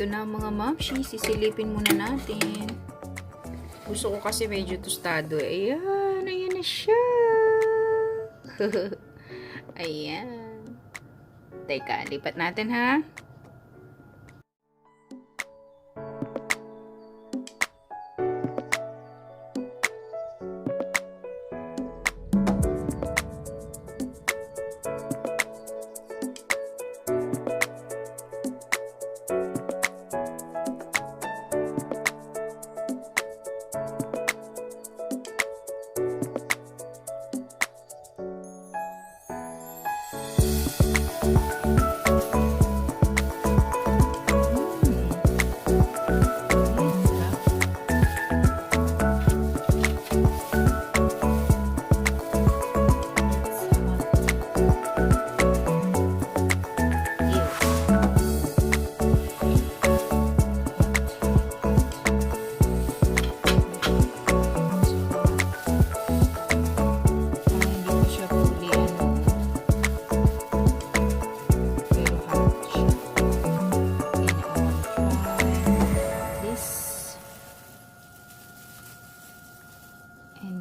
ito na mga Mamshie. Sisilipin muna natin. Gusto ko kasi medyo tostado. Ayan. Ayan na siya. Ayan. Teka, lipat natin ha.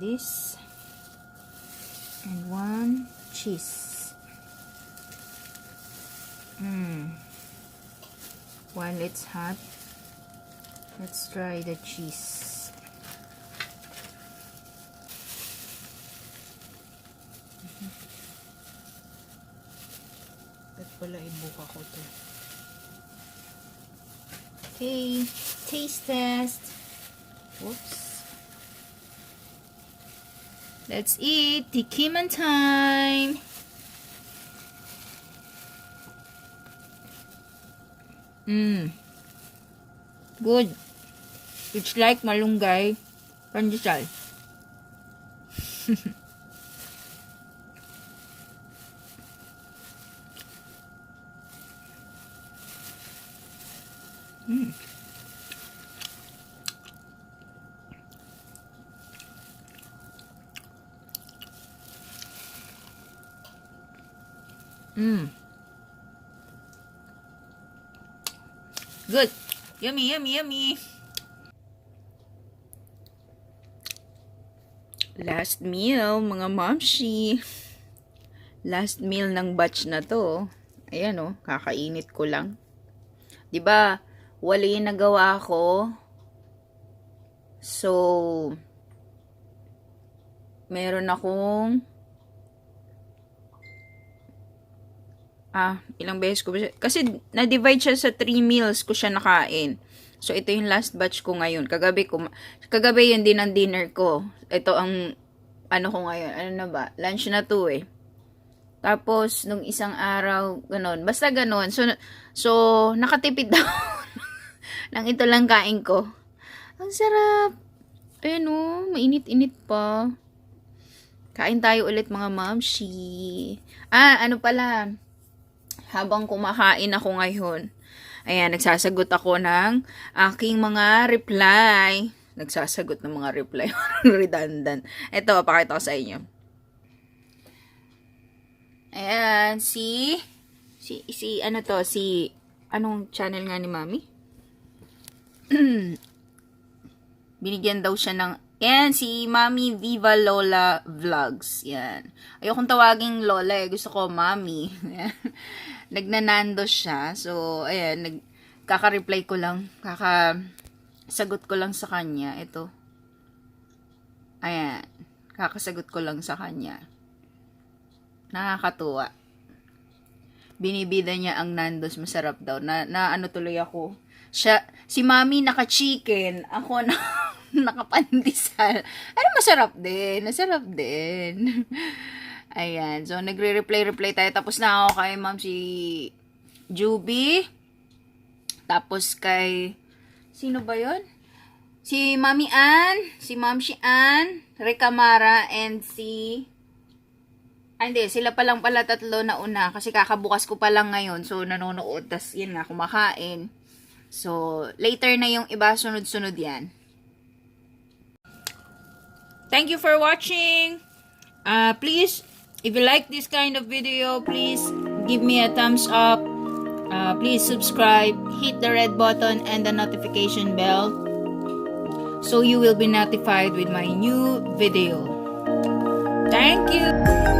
This and one cheese. While it's hot, let's try the cheese. Ba't pala ibuka ko to? Okay, taste test. Whoops. Let's eat. Tikiman time. Good. It's like malunggay pandesal. Good. Yummy, yummy, yummy. Last meal, mga Mamshie. Last meal ng batch na to. Ayan oh, kakainit ko lang. 'Di ba? Wala yung nagawa ko. So, meron akong ilang beses ko kasi na-divide siya sa 3 meals ko siya nakain. So, ito yung last batch ko ngayon. Kagabi yun din ang dinner ko. Ito ang, ano ko ngayon. Ano na ba? Lunch na to eh. Tapos, nung isang araw, ganon. Basta ganon. So nakatipid daw. Nang ito lang kain ko. Ang sarap. Ayan o, mainit-init pa. Kain tayo ulit mga Mamshie. Ano pala. Habang kumakain ako ngayon, ayan, nagsasagot ako ng aking mga reply. Nagsasagot ng mga reply. Redundant. Ito, pakita ko sa inyo. Ayan, anong channel nga ni Mami? Binigyan daw siya ng, yan, si Mami Viva Lola Vlogs. Yan. Ayokong tawaging Lola eh. Gusto ko Mami. Nagnanando siya. So, ayan. Kaka-reply ko lang. Kakasagot ko lang sa kanya. Ito. Ayan. Kakasagot ko lang sa kanya. Nakakatuwa. Binibida niya ang Nandos. Masarap daw. Na ano tuloy ako. Si Mami naka-chicken. Ako na nakapandesal. Ano, masarap din. Masarap din. Ayan. So, nagre-reply tayo. Tapos na ako kay Ma'am si Juby. Tapos kay, sino ba yon? Si Mami Ann. Si Mamshie Ann. Recamara. And hindi. Sila pa lang pala tatlo na una. Kasi kakabukas ko pa lang ngayon. So, nanonood. Tapos, yun nga, kumakain. So, later na yung iba. Sunod-sunod yan. Thank you for watching. Please, if you like this kind of video, please give me a thumbs up. Please subscribe, hit the red button and the notification bell so you will be notified with my new video. Thank you!